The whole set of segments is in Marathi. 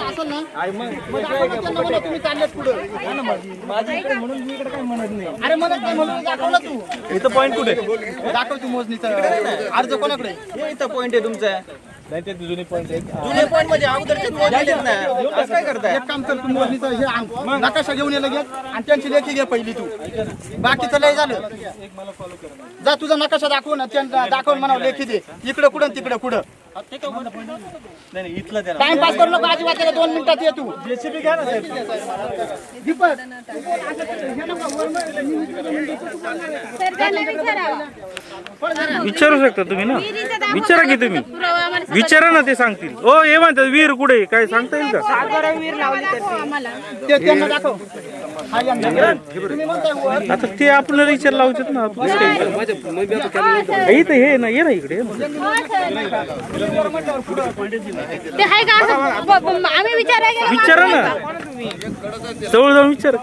असेल ना मग तुम्ही चाललेत पुढे माझ्या इकडे म्हणून मी इकडे काय म्हणत नाही. अरे म्हणत नाही म्हणून दाखवलं तू इथं पॉईंट कुठे दाखव तू मोजणीचा अर्ज कोणाकडे इथं पॉईंट आहे तुमचा. नाही ते जुने पॉईंट आहेत. जुने पॉईंट म्हणजे अगोदरचे मोजलेत ना. असं काय करताय? एक काम कर तू मोजणीचा हे आण नकाशा घेऊन ये लगेच आणि त्यांची लेखी घे पहिली तू बाकीचं लय झालं जा तुझा नकाशा दाखव ना त्यांना दाखवून म्हणावं लेखी दे इकडं कुठं तिकडं कुठं नाही इथलं त्याला टाइमपास करू नको अजिबात त्याला 2 मिनिटात ये तू जेसीबी घ्या ना साहेब. दीपक विचारू शकता तुम्ही ना विचारा की तुम्ही विचारा ना ते सांगतील. ओ हे म्हणतात विहीर कुठे काय सांगता येईल का ते त्यांना दाखव हा या ना. तुम्ही म्हणताय वर. आता ते आपल्याला विचार लावतात ना आपण इथं हे ना ये ना इकडे ये ना. ते आहे का आम्ही विचारायला विचारा ना जवळ जाऊन विचारा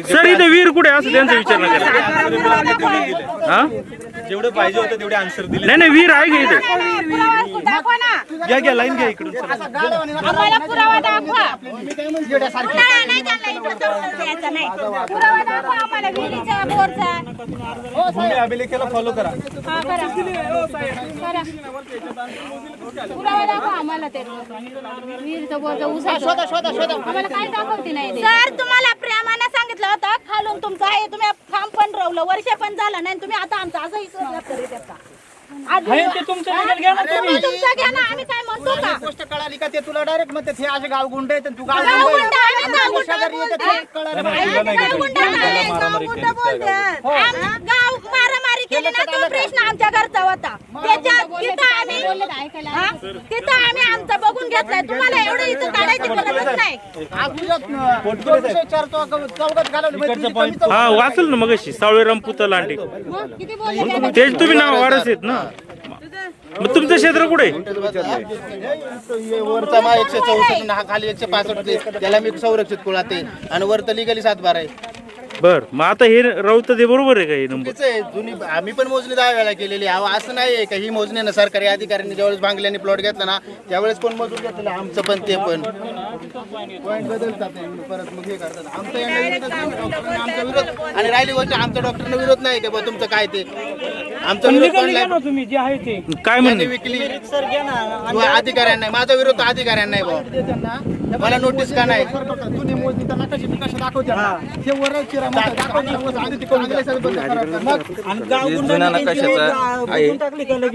सर इथे विहीर कुठे असं त्यांचा विचार नाही करा. हा जेवढं पाहिजे होतं तेवढे आन्सर दिले. नाही नाही विहीर आहे का इथे घ्या घ्या लाईन घ्या इकडून. आम्हाला पुरावा दाखवा. मी काय म्हणते येड्यासारखी. नाही त्यांना इकडं जाऊन द्यायचं नाही. पुरावा दाखवा आम्हाला विहिरीचा बोरचा. भूमी अभिलेखाला फॉलो करा. हा करा करा. पुरावा दाखवा आम्हाला ते विहिरीचा बोरचा उसाचा. शोधा आम्हाला काय दाखवते नाही. सर तुम्हाला प्रेमाने सांगितलं होतं खालून तुमचं आहे तुम्ही फार्म पण रवलं वर्ष पण झालं नाही तुम्ही आता आमचा असंही करीत आहेत का? तुमचं घ्या ना आम्ही काय म्हणतो का? गोष्ट कळाली का ते तुला डायरेक्ट म्हणते हे असे गाव गुंड आहेत आणि तू गाव गाव गुंड गुंड आहे, गाव गुंड शेजारी येतात हे कळालं पाहिजे. गाव गुंड आहे, गाव गुंड बोलतात. गाव मारामारी केली ना तो प्रश्न आमच्या घरचा होता. तिथं आम्ही आमचं बघून घेतलाय. तुम्हाला एवढं इथं काढायची गरजच नाही. आज तुझ्यात विषय चारतो चौघात घालवली म्हणजे तुझी कमी चौघात. हा वाचल ना मग अशी सावळेराम पुतल लांडे मग किती बोलले तेच तुम्ही नाव वारस आहेत ना. मग तुमचं क्षेत्र कुठे वरचा मा 164 हा खाली 165 त्याला मी संरक्षित कुळात आहे आणि वर तर लिगली 7/12 आहे. बर मग आता हे रवत ते बरोबर आहे का हे नंबर चुकीचं आहे. जुनी आम्ही पण मोजणी 10 वेळा केलेली आहे. असं नाही आहे का ही मोजणी ना सरकारी अधिकाऱ्यांनी ज्यावेळेस बांगल्याने प्लॉट घेतला ना त्यावेळेस कोण मोजून घेतलेलं आमचं पण ते पण पॉईंट बदलतात परत मग हे करतात. आमचा यांना विरोधच नाही. डॉक्टरांना आमचा विरोध आणि राहिली गोष्ट आमच्या डॉक्टरना विरोध नाही का बा तुमचं काय ते आमचा विरोध तुम्ही जे आहे ते काय म्हणणे विकली अधिकाऱ्यांना नाही. माझा विरोध अधिकाऱ्यांना नाही भाऊ. मला नोटीस का नाही. जुनी मोजणीचा नकाशा बिकाशा दाखवते ना. हे वर चिरा म्हणतात, दाखवते. आधी तिकडून आलेले सगळे बंद करायचं. मग जुना नकाशाचा आहे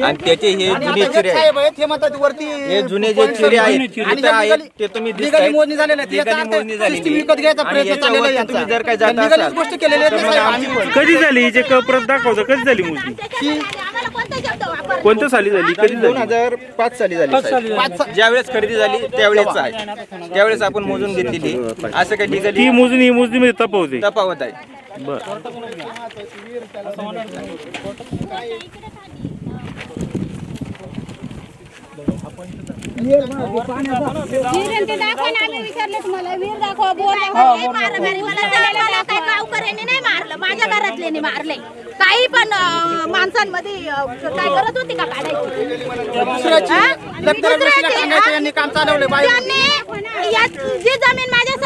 आणि त्याचे हे जुने चिरे आहेत. साहेब आहेत हे म्हणतात वरती हे जुने जे चिरे आहेत आणि इथं आहेत ते तुम्ही लिगली मोजणी झालेल्या आहेत. याचा अर्थ मोजणी झालेली system विकत घ्यायचा आणि प्रयत्न चाललेला आहे याच्यावर तुम्ही जर काय यांचा. जाता लिगलीच असाल गोष्टी केलेल्या आहेत ना साहेब आम्ही पण. कधी झाली हिचे प्रत दाखवता कधी झाली मोजणी आम्हाला कोणता शब्द वापर कोणत्या साली झाली कधी झाली 2005 साली झाली साहेब. ज्यावेळेस खरेदी झाली त्यावेळेस आहे त्यावेळेस आपण मोजून घेतलेली असं काही लिगली ही मोजणी मध्ये तपवते तफावत आहे. बर विहीर ते दाखवा ना. आम्ही विचारले तुम्हाला विहीर दाखवा बोल दाखवा. मारामारी मला काय गावकऱ्यांनी नाही मारलं माझ्या घरातल्यानी मारले. काही पण माणसांमध्ये काय करत होती का काढायची दुसऱ्याची यांनी काम चालवले बाई. त्यांनी जी जमीन माझ्या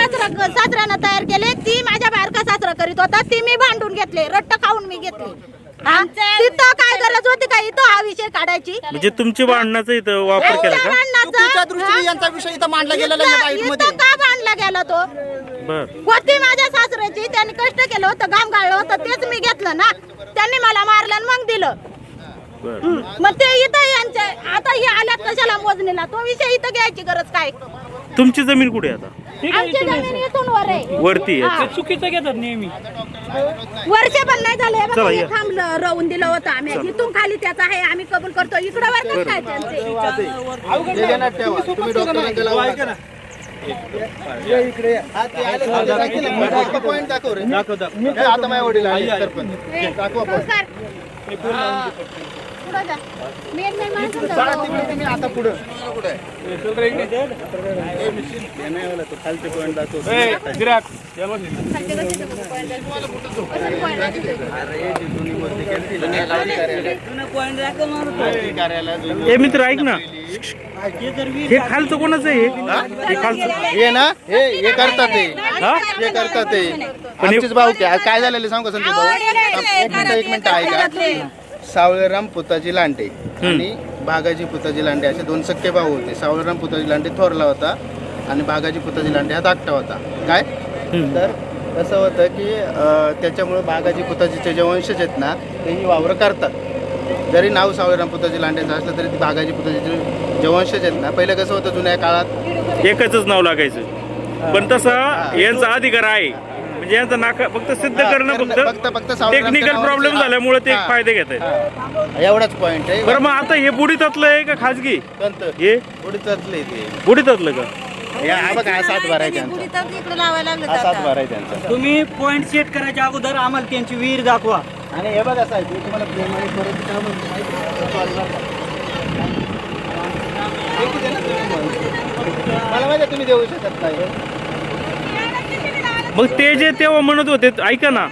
सासऱ्यानं तयार केली ती माझ्या बारका सासरा करीत होता. ती मी भांडून घेतले रट्ट खाऊन मी घेतली. तिथं काय गरज होती का इथं हा विषय काढायची. म्हणजे तुमच्या भांडणाचा इथं वापर केला का तुमच्या दृष्टीने यांचा विषय इथं मांडला गेलेला आहे बाईटमध्ये. इथं का बांधला गेला तो बर होती माझ्या सासऱ्याची. त्यांनी कष्ट केलं होतं घाम गाळलं होतं तेच मी घेतलं ना. त्यांनी मला मारलं आणि मग दिलं. मग ते इथं यांचे आता हे आल्यात कशाला मोजणीला तो विषय इथं घ्यायची गरज काय. तुमची जमीन कुठे आहे आता आमची जमीन इथून वर आहे वरती आहे. चुकीचं घेतात नेहमी. वर्ष पण नाही झाले बघा, चला, हे या. थांबलं राहून दिलं होतं आम्ही. इथून खाली त्याचा आहे आम्ही कबूल करतो. इकडं वर कसं काय त्यांचे ते देण्यात ठेवा. तुम्ही डॉक्टरांना लावा. इकडे पॉईंट दाखव रे. आता माझ्या वडील आले सरपंच दाखवा point. पुढं जा. मेन माणसं चला जाऊ. तिकडे तुम्ही आता पुढं खालचे पॉईंट दाखव. खालचे कसे जाऊ? कशाला point दाखवते? ए मित्र ऐक ना, हे खालचं कोणाचं आहे? हे खालचं हे ना हे करतात ते हा? हे करतात ते आमचेच भाऊ काय झालेले सांगू संजय भाऊ एक मिनिट ऐका. सावळेराम पुताजी लांडे आणि बागाजी पुताजी लांडे असे दोन सख्खे भाऊ होते. सावळेराम पुताजी लांडे थोरला होता आणि बागाजी पुताजी लांडे हा धाकटा होता. काय तर कसं होतं की त्याच्यामुळे बागाजी पुताजीचे जे वंशज आहेत ना तेही वावरं करतात. जरी नाव सावळेराम पुताजी लांडेचं असलं तरी ती बागाजी पुताजीचे जे वंशज आहेत ना पहिलं कसं होतं जुन्या काळात एकच नाव लागायचं, पण तसा यांचा अधिकार आहे. म्हणजे यांचा नाका फक्त सिद्ध करणं फक्त सावळेरामच्या टेक्निकल नावावर प्रॉब्लेम हा. झाल्यामुळे ते एक हा. फायदे घेत आहेत. एवढाच पॉइंट आहे. बरं मग आता हे बुडीतातलं आहे का खाजगी? कोणतं? हे बुडीतातले ते बुडीतातलं का? हा बघा हा 7 बार आहे त्यांचा. इकडे लावायला लागलं हा 7 आता. बार आहे त्यांचा. तुम्ही पॉइंट सेट करायच्या अगोदर आम्हाला त्यांची विहीर दाखवा. आणि हे बघा साहेब मी तुम्हाला प्रेमाने परत काय म्हणतो माहिती आहे? Sorry बरं का. मला माहिती आहे तुम्ही देऊ शकत नाही. मग ते जे तेव्हा म्हणत होते, ऐका ना,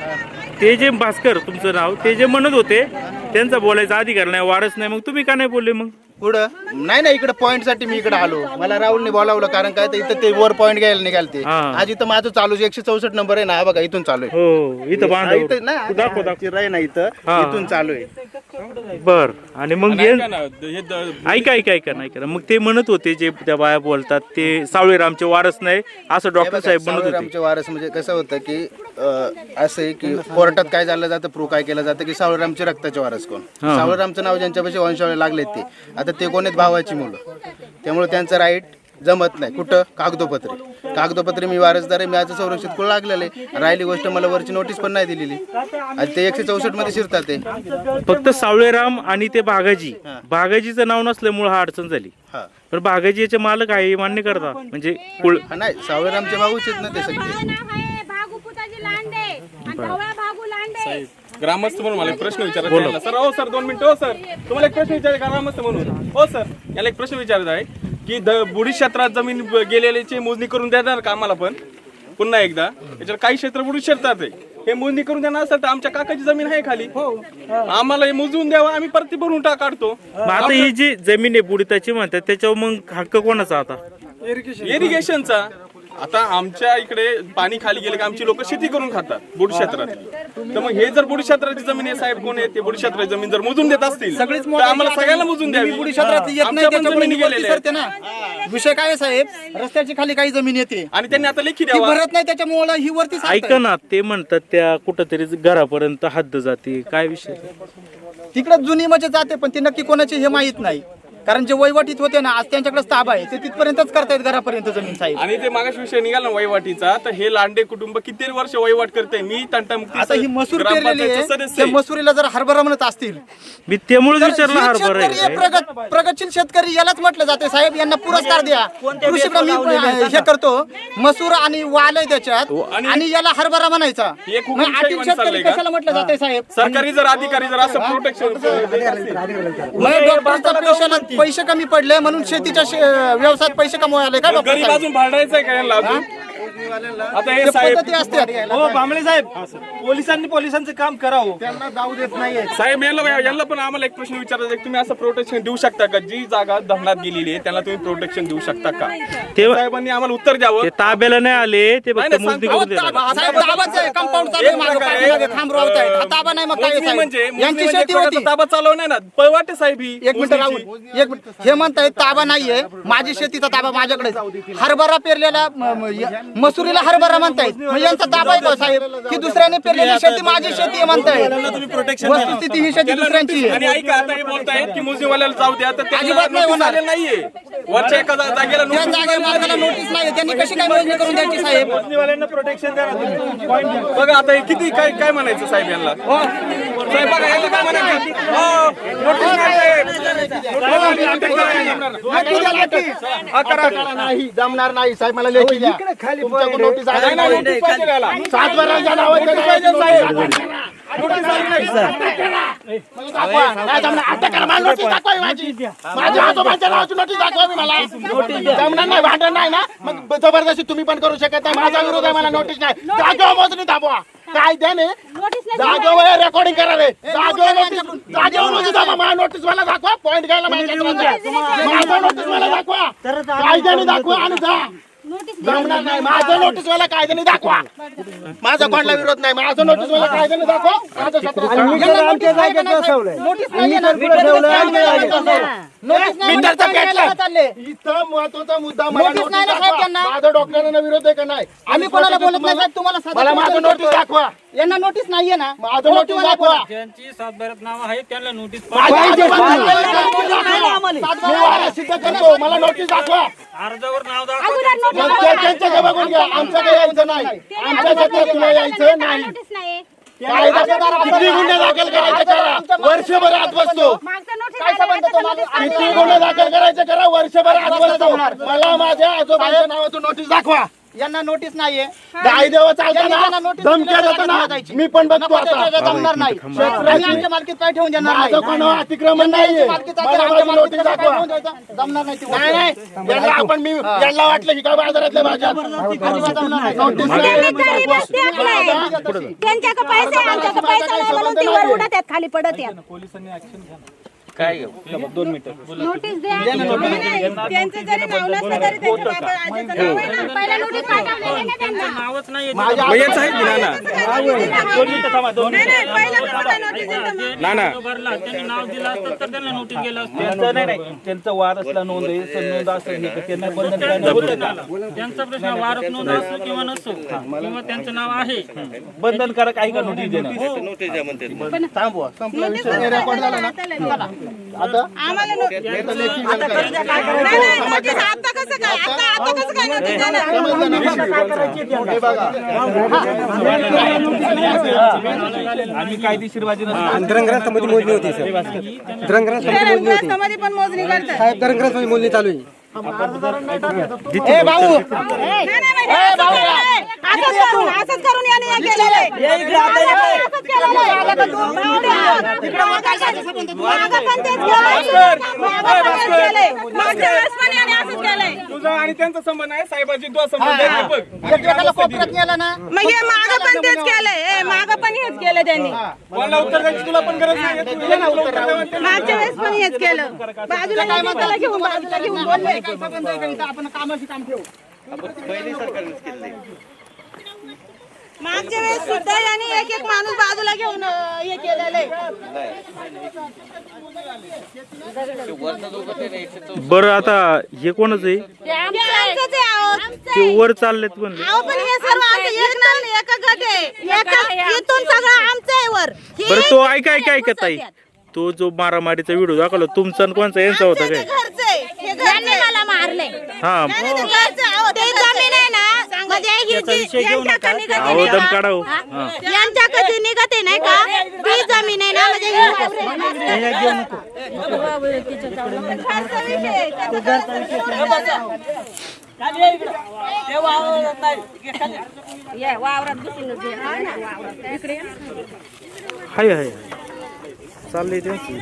ते जे भास्कर तुमचं नाव, ते जे म्हणत होते त्यांचा बोलायचा अधिकार नाही, वारस नाही, मग तुम्ही का नाही बोलले? मग पुढं नाही इकडे पॉईंट साठी मी इकडे आलो. मला राहुलने बोलावलं कारण काय तर इथं ते वर पॉईंट घ्यायला निघालते. हा. आज इथं माझं चालू 164 नंबर आहे ना. हा बघा इथून चालू आहे. हो इथं हा, बांधव इथं नाही दाखव दाखव. चिरा आहे ना इथं हा. इथून चालू आहे. बर आणि मग ऐका ऐका ऐका नाही करा. मग ते म्हणत होते जे त्या बाया बोलतात ते सावळेरामचे वारस नाही असं डॉक्टर साहेब म्हणत होते. सावळेरामचे वारस म्हणजे कसं होतं की असं आहे की कोर्टात काय झालं जातं प्रूव्ह काय केलं जातं की सावळेरामचे रक्ताचे वारस कोण. सावळेरामचं नाव ज्यांच्यापाशी वंशावळे लागलेत ते आता ते कोण आहेत? भावाची मुलं. त्यामुळे त्यांचं राईट जमत नाही. कुठं? कागदोपत्री मी वारसदार आहे, मी आज संरक्षित कुठं लागलेले. राहिली गोष्ट मला वरची नोटीस पण नाही दिलेली. आज ते 164 मध्ये शिरतात ते. फक्त सावळेराम आणि ते बागाजीचं नाव नसल्यामुळे हा अडचण झाली. हा पण बागाजीचे मालक आहे मान्य करता म्हणजे कुळ हा, नाही सावळेरामचे भाऊच आहेत ना ते सगळे. माझं नाव आहे भागू पुताजी लांडे आणि ढवळा भागू लांडे. ग्रामस्थ म्हणून मला एक प्रश्न विचारायचा आहे. सर हो सर 2 मिनिटं. हो सर तुम्हाला एक प्रश्न विचारायचा ग्रामस्थ म्हणून. हो सर याला एक प्रश्न विचारायचा आहे की बुडी क्षेत्रात जमीन गेलेल्याची मोजणी करून देणार का आम्हाला? पण पुन्हा एकदा याच्यावर काही क्षेत्र बुडी क्षेत्रात आहे, हे मोजणी करून देणार असेल तर आमच्या काकाची जमीन आहे खाली, आम्हाला हे मोजून द्यावं, आम्ही परत ती भरून काढतो. आता ही जी जमीन आहे बुडीताची म्हणतात त्याच्यावर मग हक्क कोणाचा? आता इरिगेशनचा. आता आमच्या इकडे पाणी खाली गेले की आमची लोक शेती करून खातात बुड क्षेत्रात. तर मग हे जर बुड क्षेत्राची जमीन आहे साहेब कोण आहे ते बुड क्षेत्राची जमीन जर मोजून देत असतील तर आम्हाला सगळ्यांना मोजून द्यावी. बुडी क्षेत्रात येत नाही आमच्या पण त्याच्यामुळे जमिनी ही वरती गेलेल्या सरते ना. विषय काय आहे साहेब, रस्त्याची खाली काही जमीन येते आणि त्यांनी आता लेखी ती द्यावा. भरत नाही त्याच्यामुळे ही वरती सरते. ऐका ना, ते म्हणतात त्या कुठंतरी घरापर्यंत हद्द जाते. काय विषय? तिकडे जुनी म्हणजे जाते पण ती नक्की कोणाची हे माहित नाही. कारण जे वैवाटीत होते ना आज त्यांच्याकडे ताबा आहे, ते तिथपर्यंतच करतायत घरापर्यंत जमीन साहेब. आणि ते मागास विषय निघाला ना वहिवाटीचा, तर हे लांडे कुटुंब किती वर्ष वहिवाट करते. मी तंटामुक्ती आता ही मसूर पेरलेली आहे, सदस्य त्या आहे. मसुरीला जर हरभरा म्हणत असतील मी त्यामुळे तर विचारलं जे हरभरा शेतकरी आहे, आहे. प्रगतशील शेतकरी यालाच म्हटलं जाते साहेब. यांना पुरस्कार द्या. कृषीला मी हे करतो मसूर आणि वाल आहे त्याच्यात आणि याला हरभरा म्हणायचा. हे खूप मग आटील विषय शेतकरी चाललंय का? कशाला म्हटलं जाते साहेब? सरकारी जर अधिकारी जर असं प्रोटेक्शन मग डॉक्टरच्या पेशाला पैसे कमी पडले म्हणून शेतीच्या व्यवसायात पैसे कमवायला का डॉक्टर गरीब साहेब? अजून भांडायचंय का यांना अजून? आता हे ते साहेब पद्धती असतात. हो भांबळे साहेब, पोलिसांचं काम करावं. त्यांना जाऊ देत नाहीये. साहेब यांना पण आम्हाला एक प्रश्न विचारायचा आहे, तुम्ही असं प्रोटेक्शन देऊ शकता का? जी जागा धरणात गेलेली आहे त्यांना तुम्ही प्रोटेक्शन देऊ शकता का? ते साहेबांनी आम्हाला उत्तर द्यावं. ते ताब्याला नाही आले, ते फक्त नाही, मोजणी सांगतो. करून देतात. साहेब ताबाच आहे, कंपाऊंड चालू आहे मागं, पाठीमागे खांब रोवत आहेत. हा ताबा नाही मग काय मोजणी साहेब? म्हणजे यांची शेती होती. ताबा चालव नाही ना, पळवाटे साहेब ही एक मिनिट राहुल, एक मिनिट. हे म्हणतायत ताबा नाहीये, माझी शेतीचा ताबा माझ्याकडे. हरभरा पेरलेला मसुरीला हरभरा म्हणतायत, मग यांचा ताबा आहे का साहेब? की दुसऱ्याने पेरलेली शेती माझी शेती आहे म्हणतायत. वस्तुस्थिती ही शेती दुसऱ्यांची आणि आहे. ऐका आता हे बोलतायत की मोजणीवाल्याला जाऊ द्या, तर त्यांना अजिबात नाही notice होणार. आलेलं नाहीये. वरच्या एका जागेला त्या notice जागेवर मालकाला नोटीस नाही, त्यांनी कशी काय मोजणी करून द्यायची साहेब? प्रोटेक्शन द्या ना तुम्ही. बघा आता हे किती काय म्हणायचं साहेब यांना? साहेब बघा यांना काय म्हणायचं? हो, notice नाही साहेब. हा, करा. नाही जमणार नाही साहेब, मला लेखी द्या. तुमच्याकडून नोटीस आली नाही, नाही. notice पाहिजे याला. 7 बारांच्या नावावर Notice पाहिजे साहेब. अटक करा, मला नोटीस दाखवा माझी. माझ्या आजोबांच्या नावाची नोटीस दाखवा मला. जमणार नाही, भांडण नाही ना, मग जबरदस्ती तुम्ही पण करू शकत नाही. माझा विरोध आहे, मला नोटीस नाही. जागेवर मोजणी दाबवा. कायद्याने जागेवर रेकॉर्डिंग करा रे. जागेवर नोटीस दाबवा. माझा नोटीस मला दाखवा. पॉईंट घ्यायला माझा नोटीस मला दाखवा. कायद्याने दाखवा आणि जा. जमणार नाही. माझं नोटीस मला कायद्याने दाखवा. माझा कोणला विरोध नाही. माझं नोटीस मला कायद्याने दाखवा. माझं मीटरचा पेटला. इथं महत्वाचा मुद्दा मला नोटीस नाही ना नोटीस साहेब दाखवा. त्यांना. माझा डॉक्टरांना विरोध आहे का नाही? आम्ही कोणाला बोलत नाही साहेब, तुम्हाला साधा मला माझं नोटीस दाखवा. यांना नोटीस नाहीये ना. माझं नोटीस दाखवा. ज्यांची सातबाऱ्यात नाव आहे त्यांना नोटीस माझ्या आजोबांचं नोटीस दाखवा. मी वारा सिद्ध करतो. मला नोटीस दाखवा. अर्जावर नाव अगोदर मग त्यांचं बघून घ्या. आमच्याकडे यायचं नाही. आमच्या क्षेत्रात तुला यायचं नाही. नोटीस नाही किती गुन्हे दाखल करायचे करा. वर्षभर आत बसतो. मागचं नोटीस काय संबंध तो मागे? किती गुन्हे दाखल करायचे करा. वर्षभर आत बसतो. मला माझ्या आजोबांच्या नावातून नोटीस दाखवा. यांना नोटीस नाहीये. गाय देवा चालताना यांना notice धमक्या दिल्या देताना जायला जायची. मी पण बघतो नको, आता. जमणार नाही. आम्ही आमच्या मालकीत पाय ठेवून देणार नाही. माझं कोणावर अतिक्रमण नाहीये. मालकीत मला आमच्या माझी नोटीस मालकीत पाय दाखवा. ठेवून द्यायचं. जमणार नाही ती गोष्ट. नाही नाही यांना आपण मी यांना वाटलं की काय बाजारातल्या भाज्या अजिबात जमणार नाही. नोटीस त्यांनी गरीब असते आपले. त्यांच्याकडे पैसे आहे, आमच्याकडे पैसा नाही म्हणून ती वर उडत आहेत, खाली पडत आहेत. काय नोटीस द्या. नाही, त्यांचं जरी नाव नसलं तरी त्यांच्या बाबा आजीचं नाव आहे ना. पहिला नोटीस पाठवलेली आहे ना त्यांना. नावच नाही मग यांचं आहे की नाना? नाही, नाही, पहिला कुठं नोटीस देतं मग? नाना भरला त्यांनी नाव दिलं असतं तर त्यांना नोटीस गेलं असतं. नाही त्यांचं वारसला नोंद आहे, नोंद असेल त्यांना बंधन होतं का? त्यांचा प्रश्न वारस नोंद असो किंवा नसो किंवा त्यांचं नाव आहे बंधनकारक आहे का नोटीस देणं? थांबवा. संपला विषय. रेकॉर्ड झाला ना. चला. आता आम्हाला नोटीस नाही, नाही, नोटीस आता कसं काय? आता कसं काय नोटीस देणार? हे बघा. आम्ही कायदेशीर बाजू धरणग्रस्तामध्ये मोजणी होती सर. ग्रस्तामध्ये पण मोजणी करतात. साहेब धरणग्रस्तामध्ये मोजणी चालू आहे. ए भाऊ, नाही, नाही, असंच करून याने हे केलेलं आहे. असंच केलेलं आहे. मागं पण तेच केलंय. मागच्या वेळेस पण याने असंच केलंय. तुझा आणि त्यांचा संबंध आहे. साहेबाची तो संबंध आहे. बघ एकमेकाला कोपऱ्यात नेला ना. मग हे मागं पण तेच केलंय. मागं पण हेच केलं त्यांनी. कोणाला उत्तर द्यायची तुला पण गरज नाही. तू ये ना उत्तर द्यावं. मागच्या वेळेस पण हेच केलं. बाजूला बाजूला घेऊन बोलले. काय संबंध आहे का इथं? आपण कामाशी काम ठेवू. मागच्या वेळेस सुद्धा यांनी एक एक माणूस बाजूला घेऊन हे केलेलं आहे. बरं आता हे कोणच आहे? हे आमचंच आहे अहो. ते वर चाललेत म्हणले. अहो, पण हे सर्व आमचं एक नाही, एका गट आहे. इथून सगळं आमचं आहे वर. हे बरं तो ऐका ताई, तो जो मारामारीचा व्हिडिओ दाखवला तुमचा आणि कोणचा यांचा होता आमचं काय? ते घरचं आहे. हे घरने मला मारले. हा नाही, ते घरचं आहे. अहो, ते जमीन आहे ना, म्हणजे ही जी यांच्याकडे निघते अहो, नाही दम का? काढा हो. हा? यांच्याकडे निघते नाही का, ती जमीन आहे ना, म्हणजे ही घरचा विषय आहे. वावरात बसूनच इकडे हाय चाललंय त्यांचं.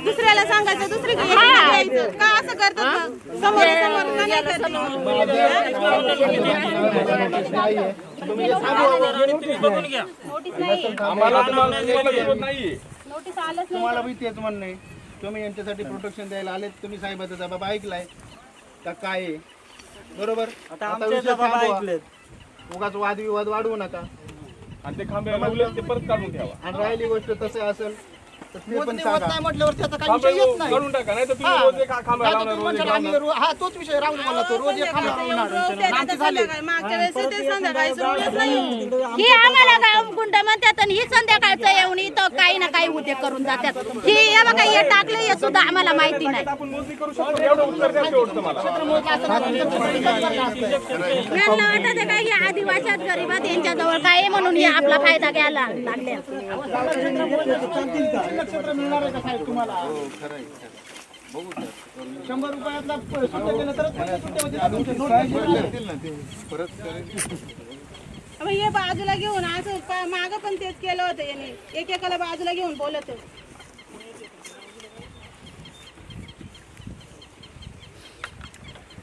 दुसऱ्याला सांगायचं, दुसरीकडे यायचं. का असं करतात? समोर आम्हाला तुम्हाला विरोध नाहीये. नोटीस आलंच तुम्हाला बी तेच म्हणणं आहे. तुम्ही यांच्यासाठी प्रोटेक्शन द्यायला आलेत. तुम्ही साहेबाचा जबाब ऐकलाय का काय आहे? बरोबर. आता विषय थांबवा. उगाच वादविवाद वाढवू नका. आणि ते खांबे लावले ते परत काढून ठेवा. आणि राहिली गोष्ट तसं असेल तर ते पण मोजणी होत सांगा. नाही म्हटल्यावर त्याचा काही खांबे विषय येत नाही. काढून टाका. नाही तर तुम्ही हा. रोज एक खांबा आता लावणार, तुम्ही रोज एक म्हणशाल आम्ही लावणार. हा तोच विषय राहून मला तो रोज एक खांबा लावणार. आमचे झाले. मागच्या वेळेस ते संध्याकाळी सोडलंच नाही. ही आम्हाला गाव गुंड म्हणतात आणि ही संध्याकाळचं येऊन इथं काही ना काही उद्योग करून जातात. ही हे बघा हे टाकले हे सुद्धा आम्हाला माहिती नाही. आपण मोजणी करू शकतो. एवढं उत्तर द्या शेवटचं मला. यांना वाटत काय हे आदिवासात गरीबात यांच्या जवळ काय आहे म्हणून हे आपला फायदा घ्यायला लागले. नक्षत्र मिळणार आहे का साहेब तुम्हाला? 100 रुपयातला सुट्टे केलं तरच 50 सुट्ट्यामध्ये तुमचे नोट मग हे बाजूला घेऊन असं मागं पण तेच केलं होतं याने, एकेकाला बाजूला घेऊन बोलत.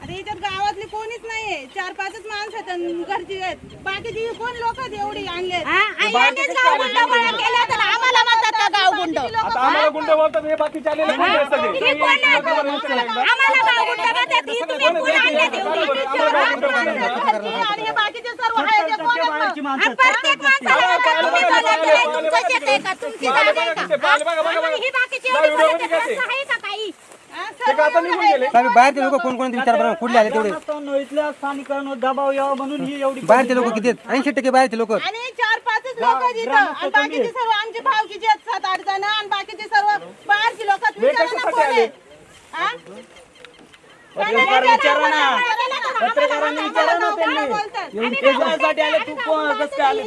आता याच्यात गावातली कोणीच नाहीये, 4-5च माणसं आहेत घरची आहेत, बाकीची कोण लोक एवढी आणले. आम्हाला म्हणतात का गाव गुंड? आता आम्हाला गुंड बोलतात, हे बाकीचे आलेले गुंड आहेत सगळे. आम्हाला गाव गुंड म्हणतात, ही तुम्ही कोण आणले आणि हे बाकीचे सर्व आहेत ते कोण आहेत? आणि प्रत्येक माणसाला तुम्ही बोलत आहे, तुमचं शेत आहे का, तुमची जागा आहे का? आणि ही बाकीची एवढी बोलत आहे, असं आहे का काही? ते का आता निघून गेले? साहेब बाहेरचे लोक कोण विचार बघा कुठले आले तेवढे इथल्या स्थानिकांवर दबाव यावा म्हणून ही एवढी बाहेरचे लोक किती आहेत? 80% बाहेरचे लोक आणि 4-5च लोक जिथं आणि बाकीचे सर्व आमचे भावकीचे आहेत 7-8 जण आणि बाकीचे सर्व बाहेरची लोक पत्रकारांनी विचारा ना त्यांनी. एवढी आले तू कोण कसं काय आले?